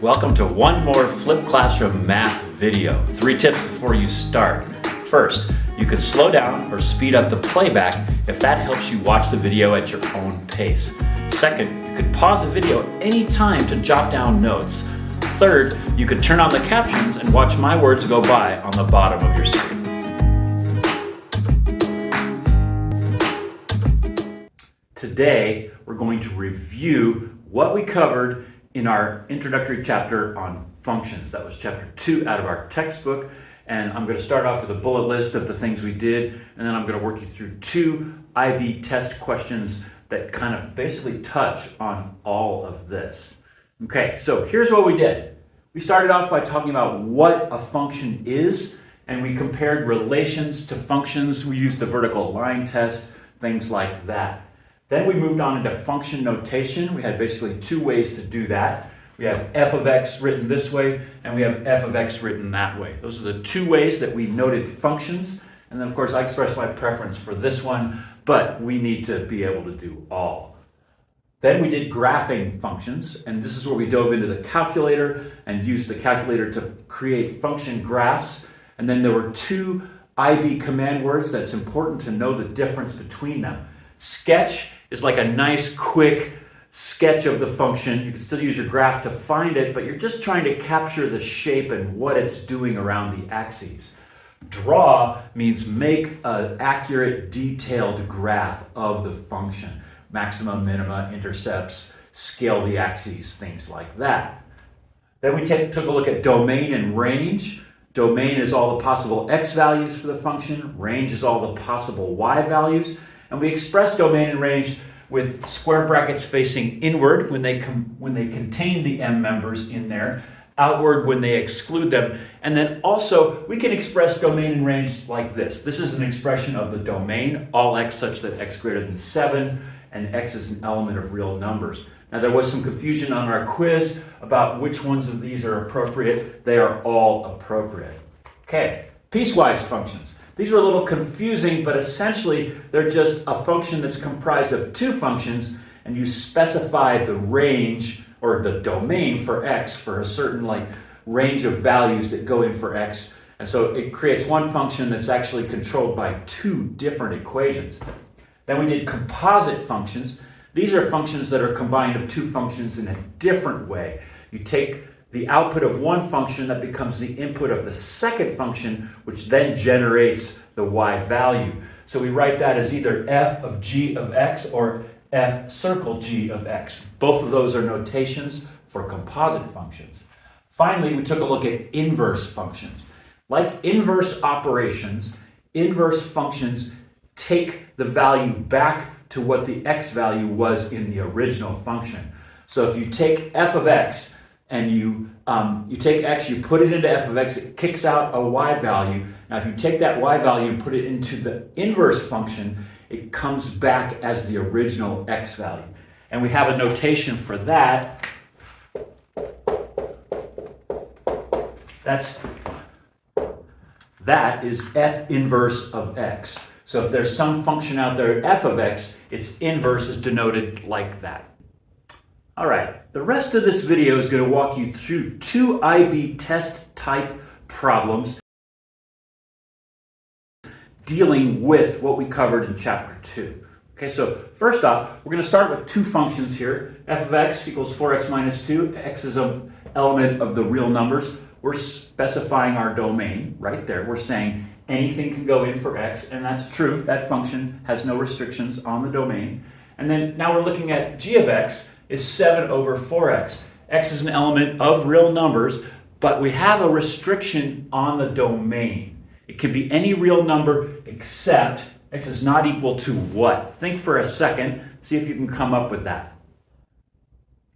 welcome to one more Flip Classroom math video. 3 tips before you start. First, you can slow down or speed up the playback if that helps you watch the video at your own pace. Second, you could pause the video anytime to jot down notes. Third, you could turn on the captions and watch my words go by on the bottom of your screen. Today, we're going to review what we covered in our introductory chapter on functions. That was chapter 2 out of our textbook. And I'm going to start off with a bullet list of the things we did, and then I'm going to work you through 2 IB test questions that kind of basically touch on all of this. Okay, so here's what we did. We started off by talking about what a function is, and we compared relations to functions. We used the vertical line test, things like that. Then we moved on into function notation. We had basically 2 ways to do that. We have f of x written this way, and we have f of x written that way. Those are the 2 ways that we noted functions. And then, of course, I expressed my preference for this one, but we need to be able to do all. Then we did graphing functions, and this is where we dove into the calculator and used the calculator to create function graphs. And then there were 2 IB command words that's important to know the difference between them. Sketch is like a nice, quick sketch of the function. You can still use your graph to find it, but you're just trying to capture the shape and what it's doing around the axes. Draw means make an accurate, detailed graph of the function. Maxima, minima, intercepts, scale the axes, things like that. Then we took a look at domain and range. Domain is all the possible x values for the function. Range is all the possible y values. And we express domain and range with square brackets facing inward when they contain the m members in there, outward when they exclude them. And then also we can express domain and range like this. This is an expression of the domain, all x such that x greater than 7, and x is an element of real numbers. Now there was some confusion on our quiz about which ones of these are appropriate. They are all appropriate. Okay, piecewise functions. These are a little confusing, but essentially they're just a function that's comprised of 2 functions, and you specify the range or the domain for x for a certain range of values that go in for x. And so it creates one function that's actually controlled by 2 different equations. Then we did composite functions. These are functions that are combined of 2 functions in a different way. You take the output of one function that becomes the input of the second function, which then generates the y value. So we write that as either f of g of x or f circle g of x. Both of those are notations for composite functions. Finally, we took a look at inverse functions. Like inverse operations, inverse functions take the value back to what the x value was in the original function. So if you take f of x and you take x, you put it into f of x, it kicks out a y value. Now if you take that y value and put it into the inverse function, it comes back as the original x value. And we have a notation for that. That is f inverse of x. So if there's some function out there, f of x, its inverse is denoted like that. All right, the rest of this video is going to walk you through 2 IB test type problems dealing with what we covered in chapter 2. Okay, so first off, we're going to start with 2 functions here. F of x equals 4x minus 2. X is an element of the real numbers. We're specifying our domain right there. We're saying anything can go in for x, and that's true. That function has no restrictions on the domain. And then now we're looking at g of x is 7 over 4x. X is an element of real numbers, but we have a restriction on the domain. It can be any real number except x is not equal to what? Think for a second, see if you can come up with that.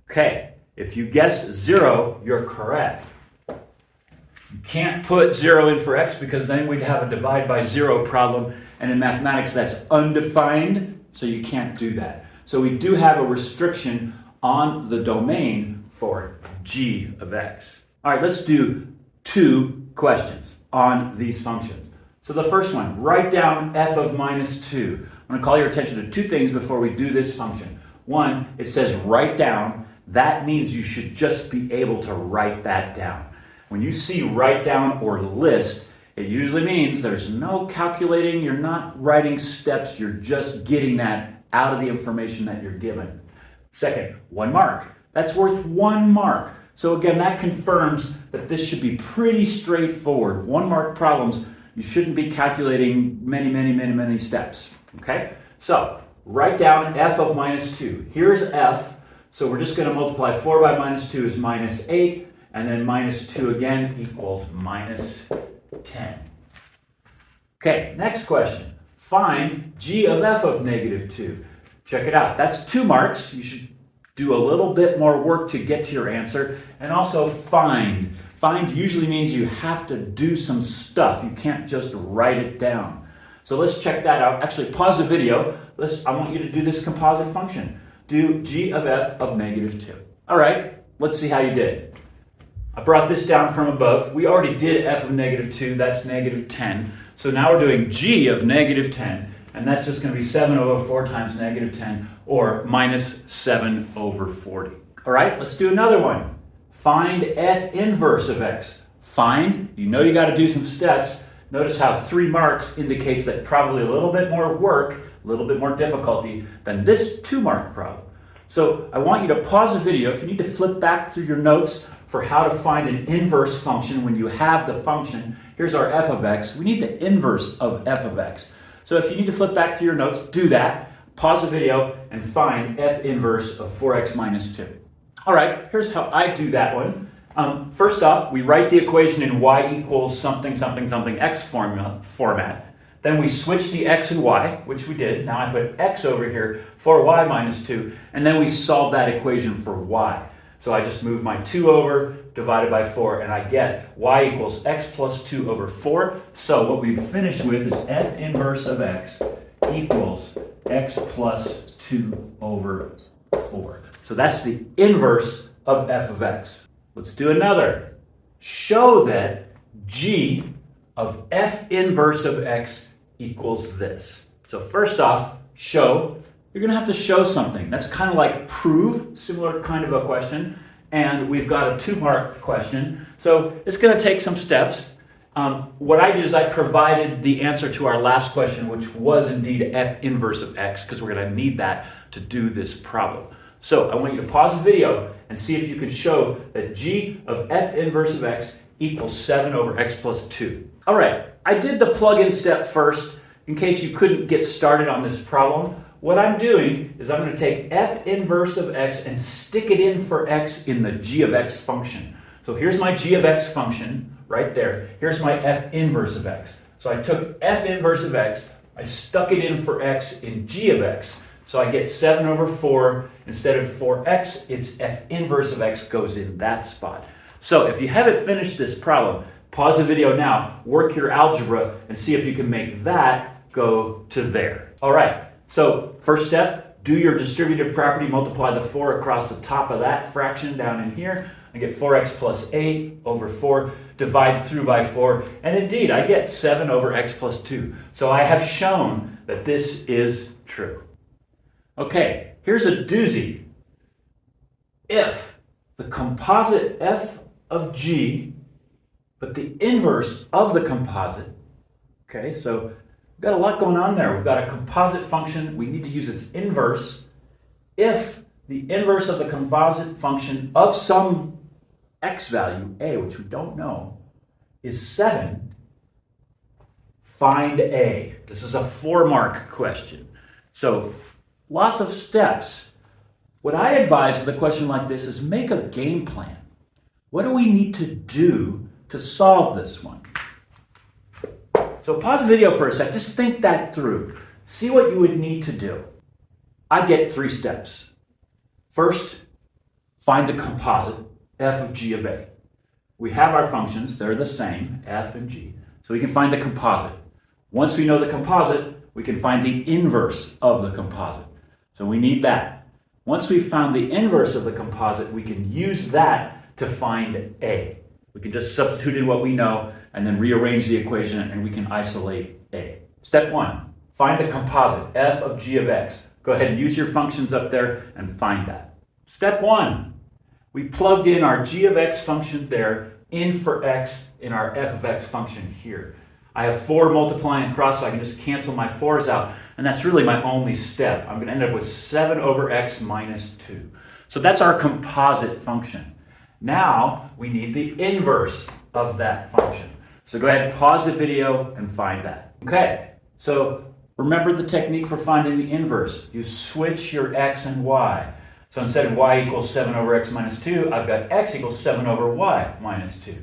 Okay, if you guessed 0, you're correct. You can't put 0 in for x because then we'd have a divide by 0 problem, and in mathematics that's undefined, so you can't do that. So we do have a restriction on the domain for g of x. All right, let's do 2 questions on these functions. So the first one, write down f of minus 2. I'm going to call your attention to 2 things before we do this function. One, it says write down. that means you should just be able to write that down. When you see write down or list, it usually means there's no calculating, you're not writing steps, you're just getting that out of the information that you're given. Second, 1 mark. That's worth 1 mark. So again, that confirms that this should be pretty straightforward. 1 mark problems, you shouldn't be calculating many steps, okay? So, write down f of minus 2. Here's f, so we're just going to multiply 4 by minus 2 is minus 8, and then minus 2 again equals minus 10. Okay, next question. Find g of f of negative 2. Check it out. That's 2 marks. You should do a little bit more work to get to your answer. And also find. Find usually means you have to do some stuff. You can't just write it down. So let's check that out. Actually, pause the video. I want you to do this composite function. Do g of f of negative 2. All right, let's see how you did. I brought this down from above. We already did f of negative 2. That's negative 10. So now we're doing g of negative 10. And that's just going to be 7 over 4 times negative 10, or minus 7 over 40. All right, let's do another one. Find f inverse of x. Find, you know you got to do some steps. Notice how 3 marks indicates that probably a little bit more work, a little bit more difficulty than this 2-mark problem. So I want you to pause the video. If you need to flip back through your notes for how to find an inverse function when you have the function, here's our f of x. We need the inverse of f of x. So if you need to flip back to your notes, do that. Pause the video and find f inverse of 4x minus 2. All right, here's how I do that one. First off, we write the equation in y equals something x format. Then we switch the x and y, which we did. Now I put x over here for y minus 2, and then we solve that equation for y. So I just move my 2 over, divided by 4, and I get y equals x plus 2 over 4. So what we finish with is f inverse of x equals x plus 2 over 4. So that's the inverse of f of x. Let's do another. Show that g of f inverse of x equals this. So first off, show. You're going to have to show something. That's kind of like prove, similar kind of a question. And we've got a 2-mark question. So it's going to take some steps. What I did is I provided the answer to our last question, which was indeed f inverse of x, because we're going to need that to do this problem. So I want you to pause the video and see if you can show that g of f inverse of x equals 7 over x plus 2. All right, I did the plug-in step first in case you couldn't get started on this problem. What I'm doing is I'm going to take f inverse of x and stick it in for x in the g of x function. So here's my g of x function right there. Here's my f inverse of x. So I took f inverse of x, I stuck it in for x in g of x. So I get 7 over 4. Instead of 4x, it's f inverse of x goes in that spot. So if you haven't finished this problem, pause the video now, work your algebra, and see if you can make that go to there. All right. So first step, do your distributive property, multiply the 4 across the top of that fraction down in here. I get 4x plus 8 over 4, divide through by 4, and indeed I get 7 over x plus 2. So I have shown that this is true. Okay, here's a doozy. If the composite f of g, but the inverse of the composite, okay, so we've got a lot going on there. We've got a composite function. We need to use its inverse. If the inverse of the composite function of some x value, a, which we don't know, is 7, find a. This is a 4-mark question. So lots of steps. What I advise with a question like this is make a game plan. What do we need to do to solve this one? So pause the video for a sec. Just think that through. See what you would need to do. I get 3 steps. First, find the composite, f of g of a. We have our functions. They're the same, f and g. So we can find the composite. Once we know the composite, we can find the inverse of the composite. So we need that. Once we've found the inverse of the composite, we can use that to find a. We can just substitute in what we know and then rearrange the equation and we can isolate a. Step 1, find the composite, f of g of x. Go ahead and use your functions up there and find that. Step 1, We plugged in our g of x function there, in for x in our f of x function here. I have 4 multiplying across, so I can just cancel my 4's out, and that's really my only step. I'm going to end up with 7 over x minus 2. So that's our composite function. Now we need the inverse of that function. So go ahead and pause the video and find that. Okay, so remember the technique for finding the inverse. You switch your x and y. So instead of y equals 7 over x minus 2, I've got x equals 7 over y minus 2.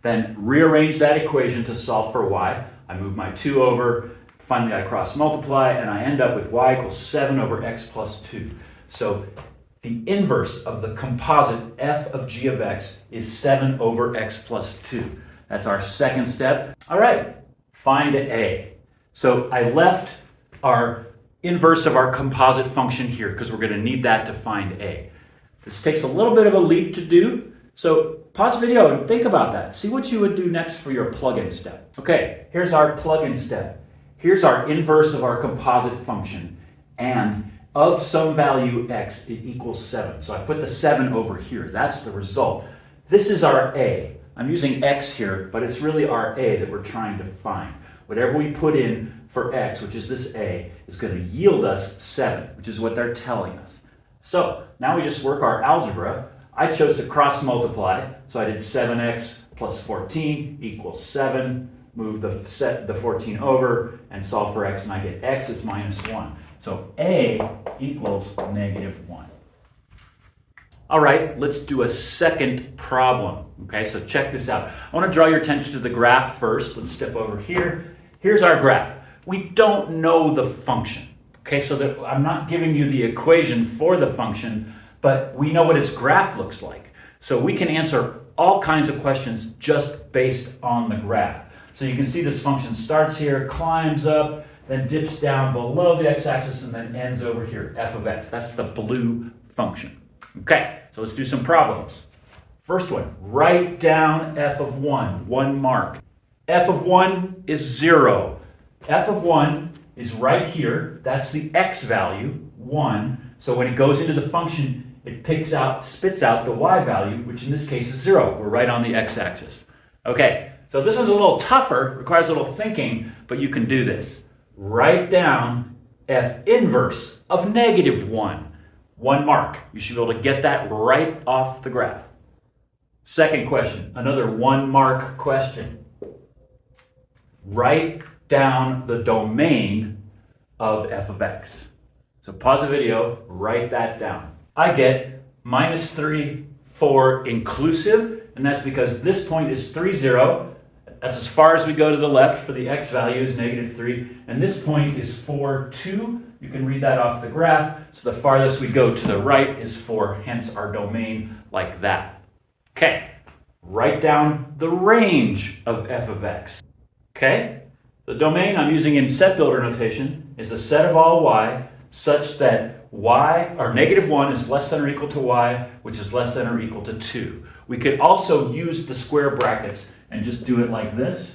Then rearrange that equation to solve for y. I move my 2 over, finally I cross multiply, and I end up with y equals 7 over x plus 2. So the inverse of the composite f of g of x is 7 over x plus 2. That's our second step. All right, find a. So I left our inverse of our composite function here because we're going to need that to find a. This takes a little bit of a leap to do, so pause the video and think about that. See what you would do next for your plug-in step. Okay, here's our plug-in step. Here's our inverse of our composite function, and of some value x, it equals 7. So I put the 7 over here. That's the result. This is our a. I'm using x here, but it's really our a that we're trying to find. Whatever we put in for x, which is this a, is going to yield us 7, which is what they're telling us. So now we just work our algebra. I chose to cross multiply, so I did 7x plus 14 equals 7. Move the 14 over and solve for x, and I get x is minus 1. So a equals negative 1. All right, let's do a second problem. Okay, so check this out. I want to draw your attention to the graph first. Let's step over here. Here's our graph. We don't know the function. Okay, so that I'm not giving you the equation for the function, but we know what its graph looks like. So we can answer all kinds of questions just based on the graph. So you can see this function starts here, climbs up, then dips down below the x-axis, and then ends over here, f of x. That's the blue function. Okay, so let's do some problems. First one, write down f of 1 mark. F of 1 is 0. F of 1 is right here. That's the x value, 1. So when it goes into the function, it spits out the y value, which in this case is 0. We're right on the x-axis. Okay, so this one's a little tougher, requires a little thinking, but you can do this. Write down f inverse of negative 1. 1 mark. You should be able to get that right off the graph. Second question, another 1 mark question. Write down the domain of f of x. So pause the video, write that down. I get minus 3, 4 inclusive, and that's because this point is 3, 0. That's as far as we go to the left for the x value is negative 3. And this point is 4, 2. You can read that off the graph. So the farthest we go to the right is 4, hence our domain like that. Okay, write down the range of f of x. Okay, the domain I'm using in set builder notation is a set of all y such that y, or negative 1 is less than or equal to y, which is less than or equal to 2. We could also use the square brackets and just do it like this.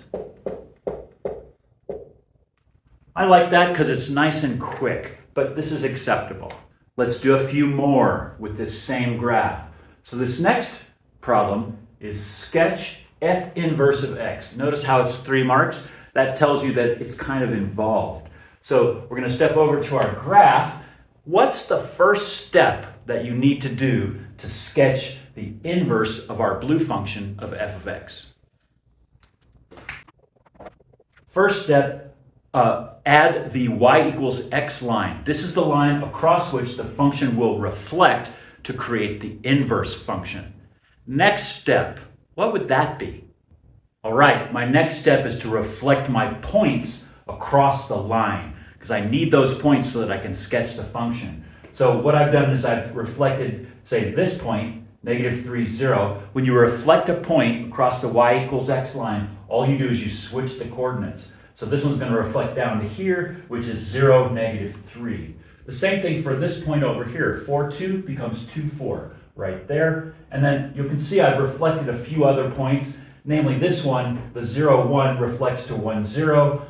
I like that because it's nice and quick, but this is acceptable. Let's do a few more with this same graph. So this next problem is sketch f inverse of x. Notice how it's 3 marks? That tells you that it's kind of involved. So we're going to step over to our graph. What's the first step that you need to do to sketch the inverse of our blue function of f of x? First step, add the y equals x line. This is the line across which the function will reflect to create the inverse function. Next step, what would that be? All right, my next step is to reflect my points across the line because I need those points so that I can sketch the function. So what I've done is I've reflected, say, this point, negative 3, 0. When you reflect a point across the y equals x line, all you do is you switch the coordinates. So this one's going to reflect down to here, which is 0, negative 3. The same thing for this point over here. 4, 2 becomes 2, 4 right there. And then you can see I've reflected a few other points, namely this one, the 0, 1 reflects to 1, 0.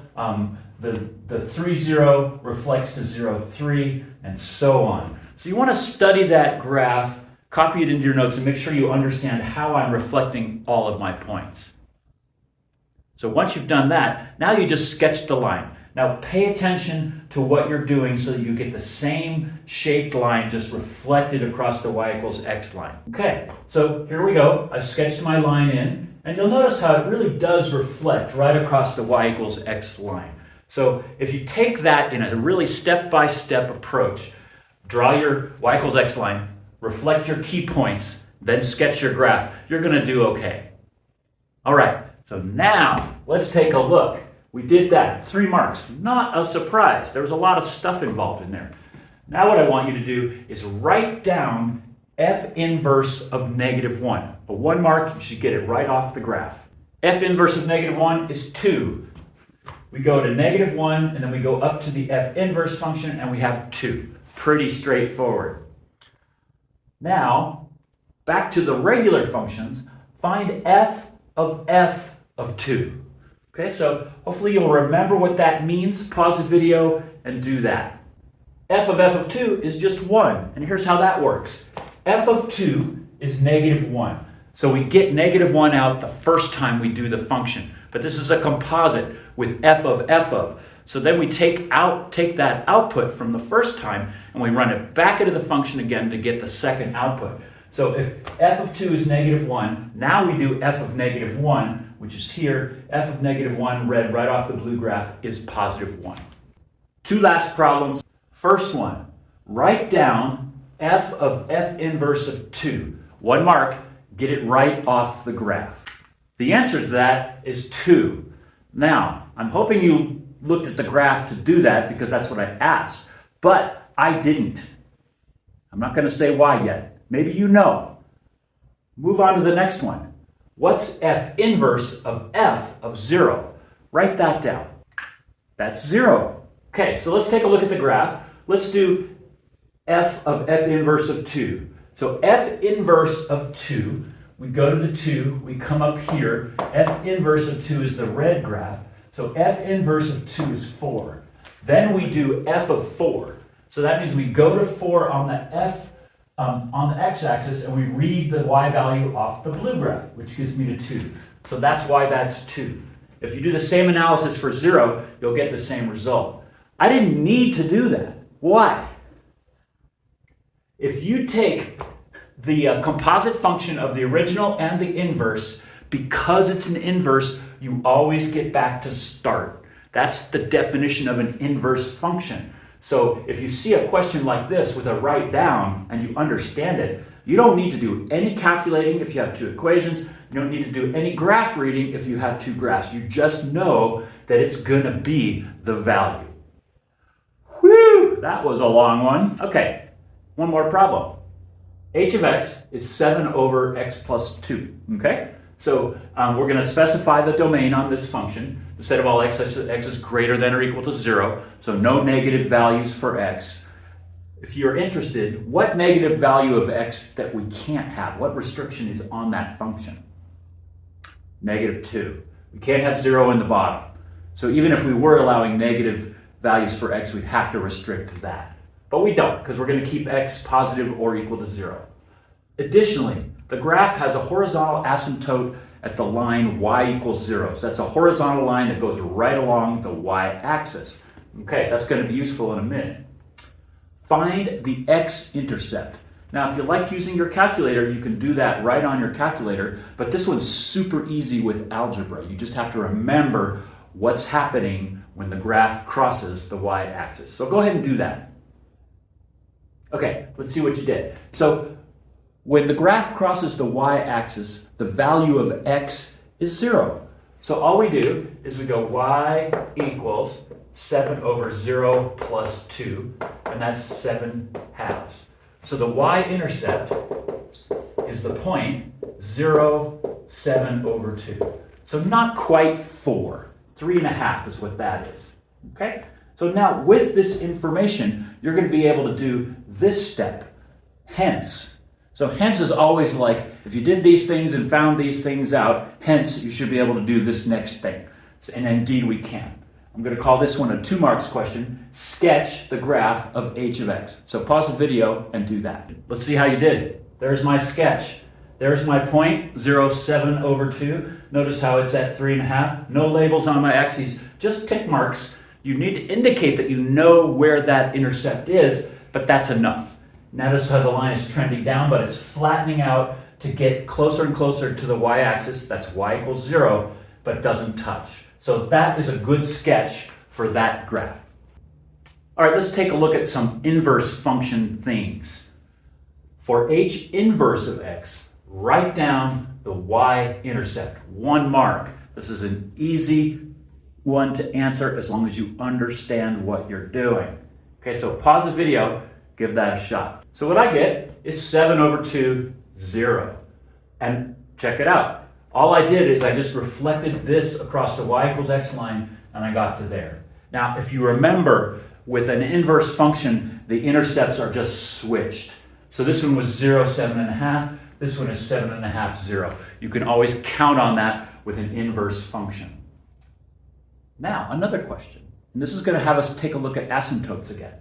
The 3, 0 reflects to 0, 3, and so on. So you want to study that graph copy it into your notes and make sure you understand how I'm reflecting all of my points. So once you've done that, now you just sketch the line. Now pay attention to what you're doing so that you get the same shaped line just reflected across the y equals x line. Okay, so here we go. I've sketched my line in, and you'll notice how it really does reflect right across the y equals x line. So if you take that in a really step-by-step approach, draw your y equals x line, reflect your key points, then sketch your graph, you're going to do okay. All right, so now let's take a look. We did that, 3 marks, not a surprise. There was a lot of stuff involved in there. Now what I want you to do is write down f inverse of -1. A 1 mark, you should get it right off the graph. F inverse of -1 is 2. We go to -1, and then we go up to the f inverse function, and we have 2. Pretty straightforward. Now, back to the regular functions, find f of 2. Okay, so hopefully you'll remember what that means. Pause the video and do that. F of 2 is just 1, and here's how that works. F of 2 is -1. So we get -1 out the first time we do the function. But this is a composite with f of. So then we take that output from the first time and we run it back into the function again to get the second output. So if f of 2 is -1, now we do f of -1, which is here. F of -1, read right off the blue graph, is +1. 2 last problems. First one, write down f of f inverse of 2. 1 mark, get it right off the graph. The answer to that is 2. Now, I'm hoping you looked at the graph to do that because that's what I asked, but I didn't. I'm not going to say why yet. Maybe you know. Move on to the next one. What's f inverse of f of 0? Write that down. That's 0. Okay, so let's take a look at the graph. Let's do f of f inverse of 2. So f inverse of 2, we go to the 2, we come up here. F inverse of 2 is the red graph. So f inverse of 2 is 4. Then we do f of 4. So that means we go to 4 on the x-axis, and we read the y value off the blue graph, which gives me the 2. So that's why that's 2. If you do the same analysis for 0, you'll get the same result. I didn't need to do that. Why? If you take the composite function of the original and the inverse, because it's an inverse, you always get back to start. That's the definition of an inverse function. So if you see a question like this with a write down and you understand it, you don't need to do any calculating if you have 2 equations. You don't need to do any graph reading if you have 2 graphs. You just know that it's going to be the value. Whew, that was a long one. Okay, one more problem. H of x is 7 over x plus 2. Okay, so we're going to specify the domain on this function. The set of all x such that x is greater than or equal to 0. So no negative values for x. If you're interested, what negative value of x that we can't have? What restriction is on that function? -2. We can't have 0 in the bottom. So even if we were allowing negative values for x, we'd have to restrict that. But we don't, because we're going to keep x positive or equal to 0. Additionally, the graph has a horizontal asymptote at the line y equals 0. So that's a horizontal line that goes right along the y-axis. Okay, that's going to be useful in a minute. Find the x-intercept. Now, if you like using your calculator, you can do that right on your calculator, but this one's super easy with algebra. You just have to remember what's happening when the graph crosses the y-axis. So go ahead and do that. Okay, let's see what you did. So when the graph crosses the y-axis, the value of x is 0. So all we do is we go y equals 7 over 0 plus 2, and that's 7/2. So the y-intercept is the point 0, 7 over 2. So not quite 4. 3.5 is what that is. Okay? So now with this information, you're going to be able to do this step, hence. So hence is always like, if you did these things and found these things out, hence you should be able to do this next thing. So, and indeed we can. I'm going to call this one a 2 marks question. Sketch the graph of h of x. So pause the video and do that. Let's see how you did. There's my sketch. There's my point, 0.7 over 2. Notice how it's at 3.5. No labels on my axes, just tick marks. You need to indicate that you know where that intercept is, but that's enough. Notice how the line is trending down, but it's flattening out to get closer and closer to the y-axis. That's y equals 0, but doesn't touch. So that is a good sketch for that graph. All right, let's take a look at some inverse function things. For h inverse of x, write down the y-intercept, 1 mark. This is an easy one to answer as long as you understand what you're doing. Okay, so pause the video, give that a shot. So what I get is 7 over 2, 0. And check it out. All I did is I just reflected this across the y equals x line and I got to there. Now, if you remember, with an inverse function, the intercepts are just switched. So this one was 0, 7.5. This one is 7.5, 0. You can always count on that with an inverse function. Now, another question. And this is going to have us take a look at asymptotes again.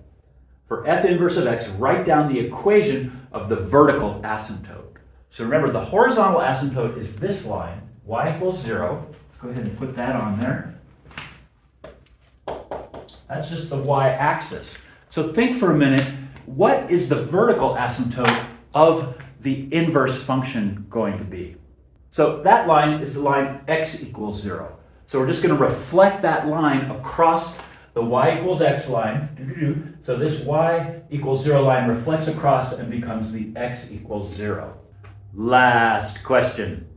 For f inverse of x, write down the equation of the vertical asymptote. So remember, the horizontal asymptote is this line, y equals 0. Let's go ahead and put that on there. That's just the y-axis. So think for a minute, what is the vertical asymptote of the inverse function going to be? So that line is the line x equals 0. So we're just going to reflect that line across the y equals x line. So this y equals 0 line reflects across and becomes the x equals 0. Last question.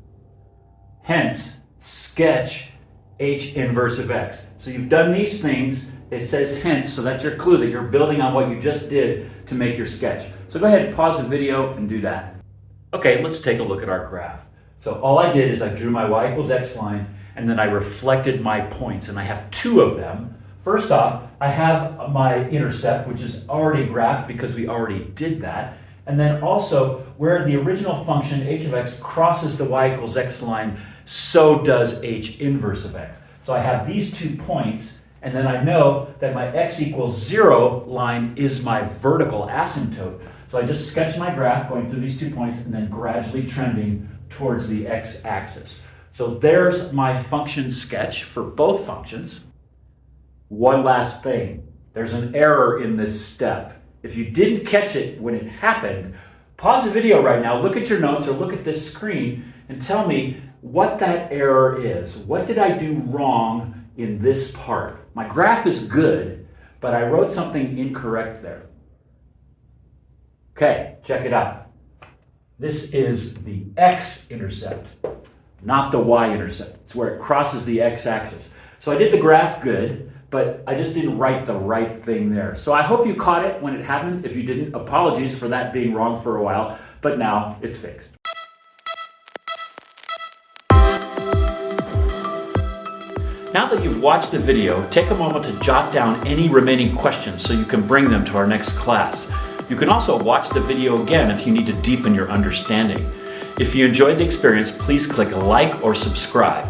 Hence, sketch h inverse of x. So you've done these things. It says hence, so that's your clue that you're building on what you just did to make your sketch. So go ahead and pause the video and do that. Okay, let's take a look at our graph. So all I did is I drew my y equals x line, and then I reflected my points, and I have 2 of them. First off, I have my intercept, which is already graphed because we already did that. And then also, where the original function h of x crosses the y equals x line, so does h inverse of x. So I have these 2 points, and then I know that my x equals 0 line is my vertical asymptote. So I just sketched my graph going through these 2 points and then gradually trending towards the x-axis. So there's my function sketch for both functions. One last thing, there's an error in this step. If you didn't catch it when it happened, pause the video right now, look at your notes or look at this screen and tell me what that error is. What did I do wrong in this part? My graph is good, but I wrote something incorrect there. Okay, check it out. This is the x-intercept, not the y-intercept. It's where it crosses the x-axis. So I did the graph good, but I just didn't write the right thing there. So I hope you caught it when it happened. If you didn't, apologies for that being wrong for a while, but now it's fixed. Now that you've watched the video, take a moment to jot down any remaining questions so you can bring them to our next class. You can also watch the video again if you need to deepen your understanding. If you enjoyed the experience, please click like or subscribe.